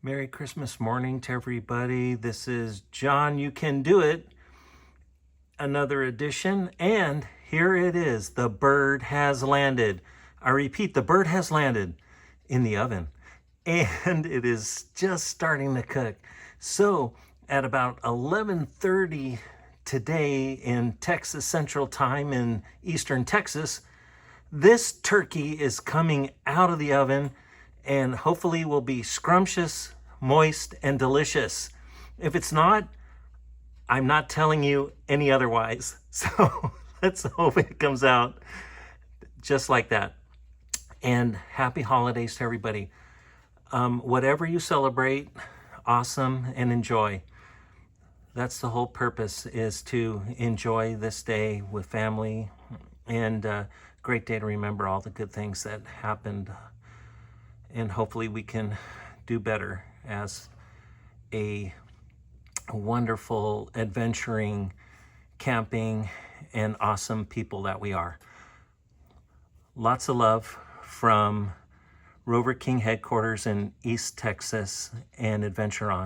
Merry Christmas morning to everybody. This is John. You Can Do It. Another edition. And here it is. The bird has landed. I repeat, the bird has landed in the oven. And it is just starting to cook. So at about 11:30 today in Texas Central Time in Eastern Texas, this turkey is coming out of the oven and hopefully will be scrumptious, moist, and delicious. If it's not, I'm not telling you any otherwise. So let's hope it comes out just like that. And happy holidays to everybody. Whatever you celebrate, awesome, and enjoy. That's the whole purpose, is to enjoy this day with family, and great day to remember all the good things that happened, and hopefully we can do better as a wonderful, adventuring, camping, and awesome people that we are. Lots of love from RoverKing headquarters in East Texas, and adventure on.